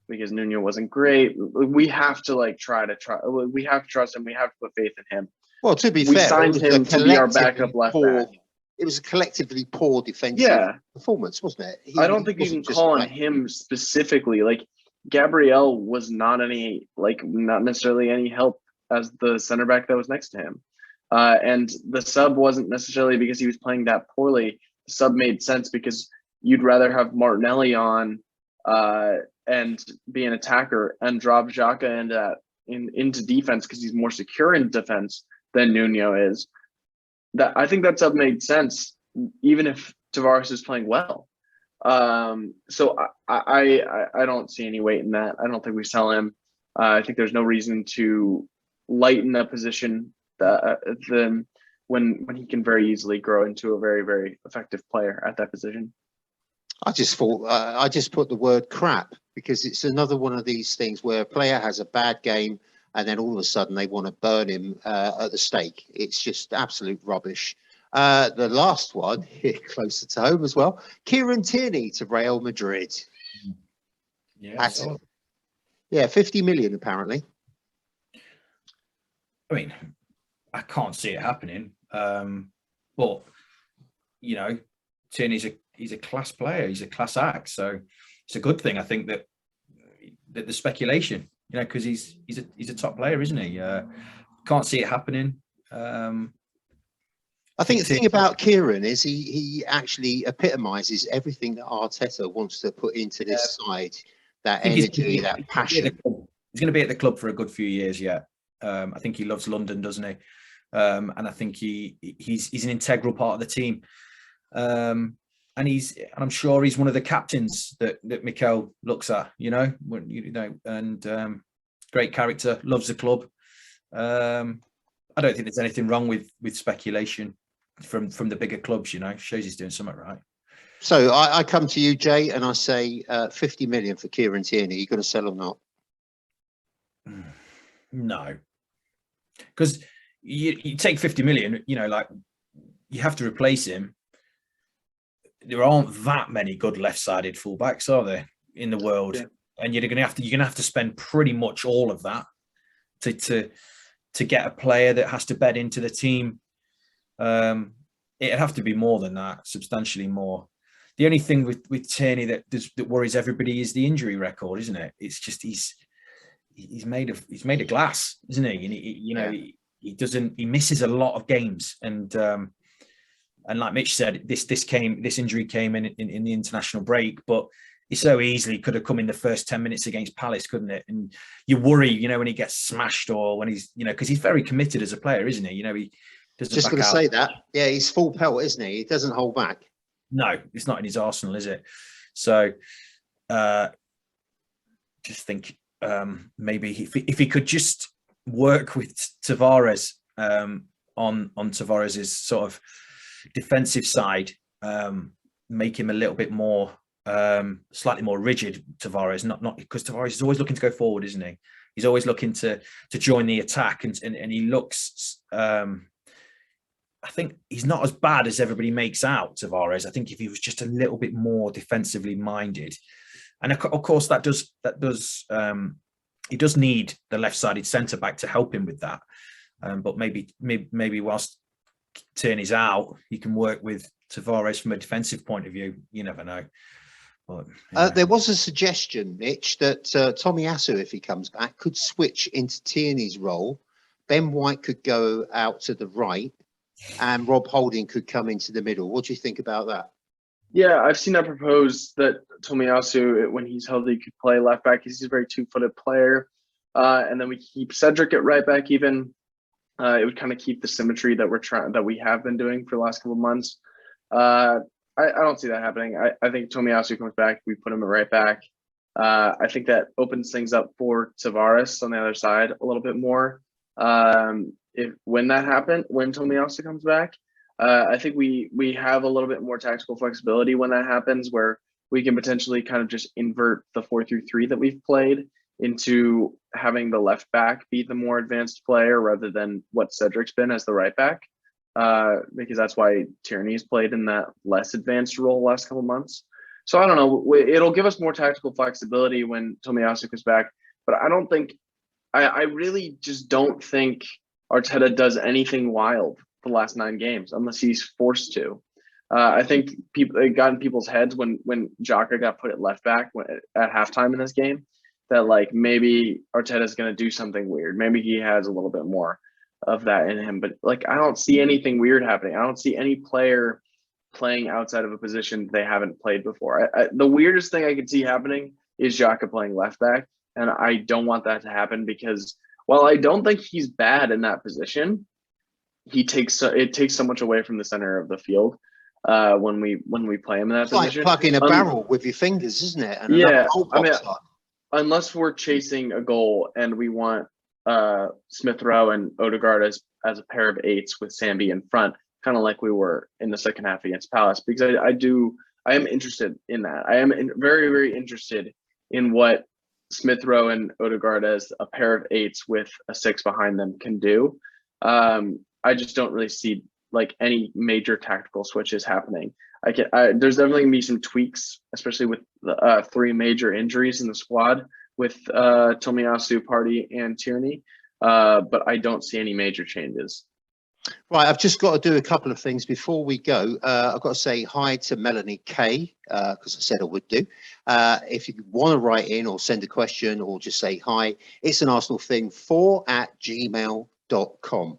because Nuno wasn't great. We have to we have to trust him. We have to put faith in him. Well, to be we fair, signed him to be our backup left back. It was a collectively poor defensive performance, wasn't it? I don't think you can call on him specifically. Like Gabriel was not necessarily any help as the center back that was next to him. And the sub wasn't necessarily because he was playing that poorly. The sub made sense because you'd rather have Martinelli on and be an attacker and drop Xhaka into defense because he's more secure in defense than Nuno is. That I think that sub made sense, even if Tavares is playing well. So I don't see any weight in that. I don't think we sell him. I think there's no reason to lighten a position than when he can very easily grow into a very, very effective player at that position. I just thought I just put the word crap because it's another one of these things where a player has a bad game and then all of a sudden they want to burn him at the stake. It's just absolute rubbish. The last one here, closer to home as well, Kieran Tierney to Real Madrid. Yeah, 50 million apparently. I mean, I can't see it happening. But you know, Tierney's he's a class player. He's a class act. So it's a good thing, I think, that the speculation, you know, because he's a top player, isn't he? Can't see it happening. I think the thing about Kieran is he actually epitomises everything that Arteta wants to put into this side. That energy, that passion. He's going to be at the club for a good few years yet. I think he loves London, doesn't he? And I think he's an integral part of the team. And I'm sure he's one of the captains that Mikel looks at, you know, and great character, loves the club. I don't think there's anything wrong with speculation from the bigger clubs, you know. Shows he's doing something right. So I come to you, Jay, and I say 50 million for Kieran Tierney. You going to sell or not? No, because you take 50 million, you know, like you have to replace him. There aren't that many good left-sided fullbacks, are there, in the world? Yeah. And you're gonna have to spend pretty much all of that to get a player that has to bed into the team. It'd have to be more than that, substantially more. The only thing with Tierney that worries everybody is the injury record, isn't it? It's just he's made of glass, isn't he? And he misses a lot of games, and like Mitch said, this injury came in the international break, but he so easily could have come in the first 10 minutes against Palace, couldn't it? And you worry, you know, when he gets smashed or when he's, you know, because he's very committed as a player, isn't he? You know, he doesn't. Just going to say that, yeah, he's full pelt, isn't he? He doesn't hold back. No, it's not in his arsenal, is it? So, just think maybe if he could just work with Tavares on Tavares's sort of defensive side, make him a little bit more slightly more rigid. Tavares, not because Tavares is always looking to go forward, isn't he? He's always looking to join the attack, and he looks. I think he's not as bad as everybody makes out, Tavares. I think if he was just a little bit more defensively minded, and of course that does he does need the left-sided centre back to help him with that. But maybe whilst Tierney's out, he can work with Tavares from a defensive point of view. You never know. But, yeah. There was a suggestion, Mitch, that Tomiyasu, if he comes back, could switch into Tierney's role. Ben White could go out to the right, and Rob Holding could come into the middle. What do you think about that? Yeah, I've seen that proposed, that Tomiyasu, when he's healthy, could play left back. He's a very two-footed player. And then we keep Cedric at right back even. It would kind of keep the symmetry that we have been doing for the last couple of months. I don't see that happening. I think Tomiyasu comes back, we put him at right back. I think that opens things up for Tavares on the other side a little bit more. When Tomiyasu comes back, I think we have a little bit more tactical flexibility when that happens, where we can potentially kind of just invert the 4-3-3 that we've played into having the left back be the more advanced player rather than what Cedric's been as the right back, because that's why Tierney's played in that less advanced role the last couple of months. So I don't know. It'll give us more tactical flexibility when Tomiyasu comes back, but I really just don't think Arteta does anything wild the last 9 games unless he's forced to. I think it got in people's heads when Xhaka got put at left back at halftime in this game, that like maybe Arteta's going to do something weird. Maybe he has a little bit more of that in him, but like I don't see anything weird happening. I don't see any player playing outside of a position they haven't played before. The weirdest thing I could see happening is Xhaka playing left back, and I don't want that to happen because while I don't think he's bad in that position, it takes so much away from the center of the field when we play him in that position. It's like plugging a barrel with your fingers, isn't it? And yeah, I mean, unless we're chasing a goal and we want Smith Rowe and Odegaard as a pair of 8s with Sambi in front, kind of like we were in the second half against Palace, because I am interested in that. I am very, very interested in what Smith Rowe and Odegaard as a pair of 8s with a 6 behind them can do. I just don't really see like any major tactical switches happening. There's definitely gonna be some tweaks, especially with the 3 major injuries in the squad with Tomiyasu, Partey, and Tierney. but I don't see any major changes. Right, I've just got to do a couple of things before we go. I've got to say hi to Melanie K, because I said I would do. If you want to write in or send a question or just say hi, it's an Arsenal thing 4@gmail.com.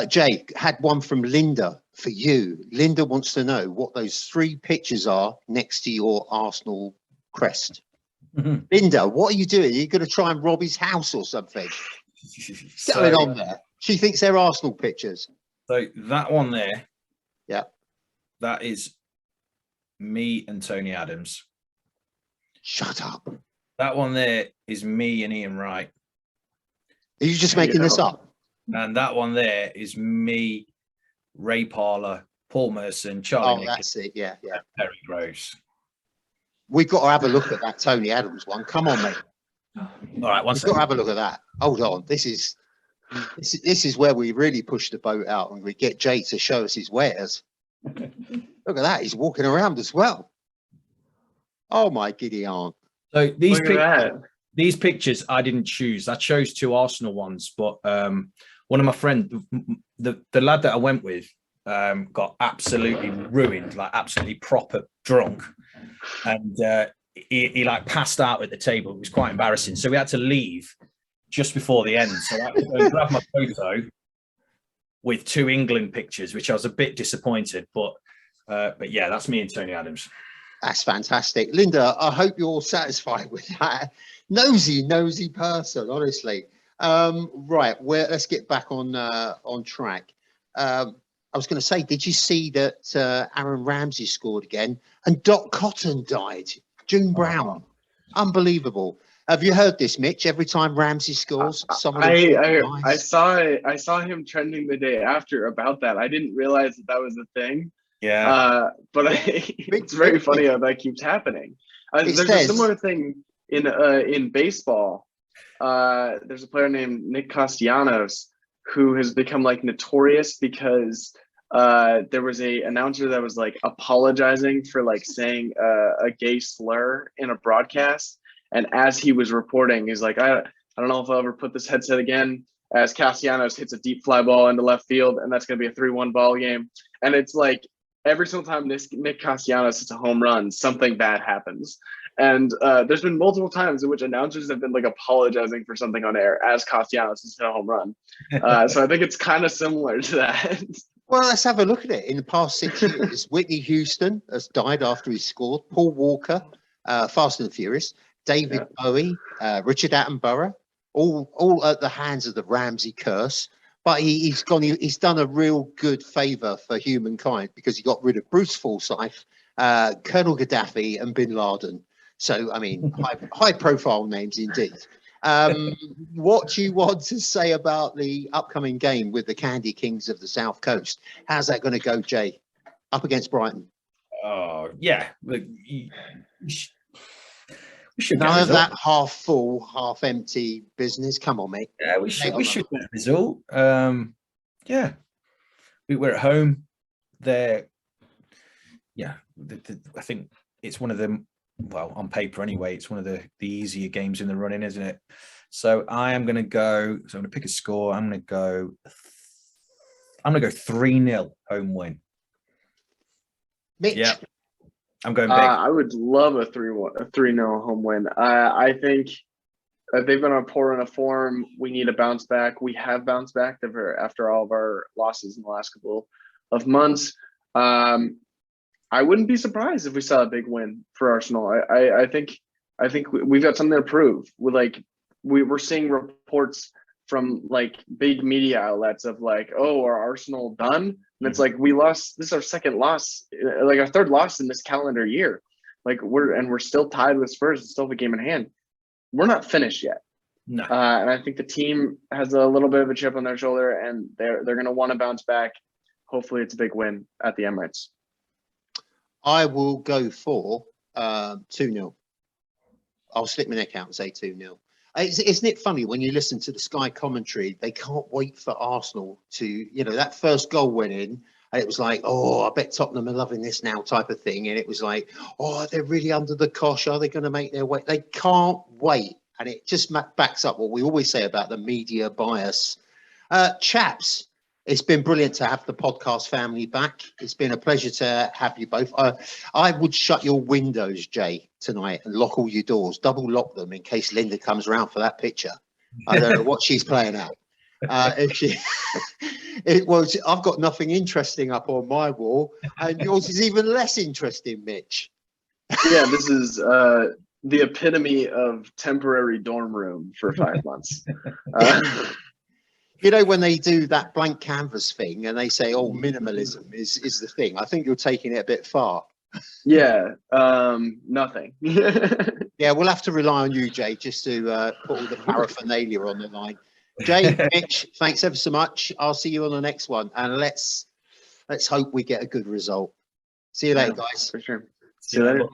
Jay, had one from Linda for you. Linda wants to know what those 3 pictures are next to your Arsenal crest. Linda, what are you doing? Are you going to try and rob his house or something? What's going on there? She thinks they're Arsenal pictures. So that one there, yeah, that is me and Tony Adams. Shut up. That one there is me and Ian Wright. Are you just making this up? And that one there is me, Ray Parler, Paul Merson, Charlie. That's it. Yeah, yeah. Perry Groves. We've got to have a look at that Tony Adams one. Come on, mate. All right, we've got to have a look at that. Hold on. This is where we really push the boat out and we get Jay to show us his wares. Look at that. He's walking around as well. Oh, my giddy aunt. So these pictures I didn't choose. I chose 2 Arsenal ones, but one of my friends, the lad that I went with, got absolutely ruined, like absolutely proper drunk. And he like passed out at the table. It was quite embarrassing. So we had to leave just before the end. So I had to go and grab my photo with 2 England pictures, which I was a bit disappointed. But yeah, that's me and Tony Adams. That's fantastic. Linda, I hope you're all satisfied with that. Nosy person, honestly. Right, let's get back on track. I was going to say, did you see that Aaron Ramsey scored again and Doc Cotton died? June Brown. Unbelievable. Have you heard this, Mitch? Every time Ramsey scores, someone I saw him trending the day after about that. I didn't realize that was a thing. Yeah. But it's very funny how that keeps happening. There's a similar thing in baseball. There's a player named Nick Castellanos who has become like notorious because there was a announcer that was like apologizing for like saying a gay slur in a broadcast, and as he was reporting, he's like, I don't know if I'll ever put this headset again, as Castellanos hits a deep fly ball into left field, and that's going to be a 3-1 ball game. And it's like every single time Nick Castellanos hits a home run, something bad happens. And there's been multiple times in which announcers have been like apologizing for something on air as Castellanos has hit a home run. So I think it's kind of similar to that. Well, let's have a look at it. In the past 6 years, Whitney Houston has died after he scored. Paul Walker, Fast and Furious, David Bowie, Richard Attenborough, all at the hands of the Ramsey curse. But he's done a real good favour for humankind because he got rid of Bruce Forsyth, Colonel Gaddafi, and Bin Laden. So, I mean, high profile names indeed. What do you want to say about the upcoming game with the Candy Kings of the South Coast? How's that going to go, Jay? Up against Brighton? Oh, yeah. Look, we should none of that half full, half empty business. Come on, mate. Yeah, we should get a result. Yeah, we're at home. I think it's one of them. Well, on paper anyway, it's one of the easier games in the running, isn't it? So I'm going to go. So I'm going to pick a score. I'm going to go 3-0 home win. Mitch. Yeah. I'm going big. I would love a 3-0 home win. I think they've been on a poor run of form. We need a bounce back. We have bounced back after all of our losses in the last couple of months. I wouldn't be surprised if we saw a big win for Arsenal. I think we've got something to prove. We're seeing reports from like big media outlets of like, oh, are Arsenal done? And it's like, we lost. This is our second loss, like our third loss in this calendar year. Like we're still tied with Spurs. It's still have a game in hand. We're not finished yet. No. And I think the team has a little bit of a chip on their shoulder, and they're going to want to bounce back. Hopefully, it's a big win at the Emirates. I will go for 2-0. I'll slip my neck out and say 2-0. Isn't it funny when you listen to the Sky commentary? They can't wait for Arsenal to, that first goal went in, and it was like, oh, I bet Tottenham are loving this now type of thing. And it was like, oh, they're really under the cosh. Are they going to make their way? They can't wait. and it just backs up what we always say about the media bias. Chaps, it's been brilliant to have the podcast family back. It's been a pleasure to have you both. I would shut your windows, Jay, tonight, and lock all your doors, double lock them in case Linda comes around for that picture. I don't know what she's playing at. If she, I've got nothing interesting up on my wall, and yours is even less interesting, Mitch. Yeah, this is the epitome of temporary dorm room for 5 months. You know, when they do that blank canvas thing and they say, oh, minimalism is the thing, I think you're taking it a bit far. Yeah, nothing. Yeah, we'll have to rely on you, Jay, just to put all the paraphernalia on the line. Jay, Mitch, thanks ever so much. I'll see you on the next one, and let's hope we get a good result. See you later, guys. For sure. See you later.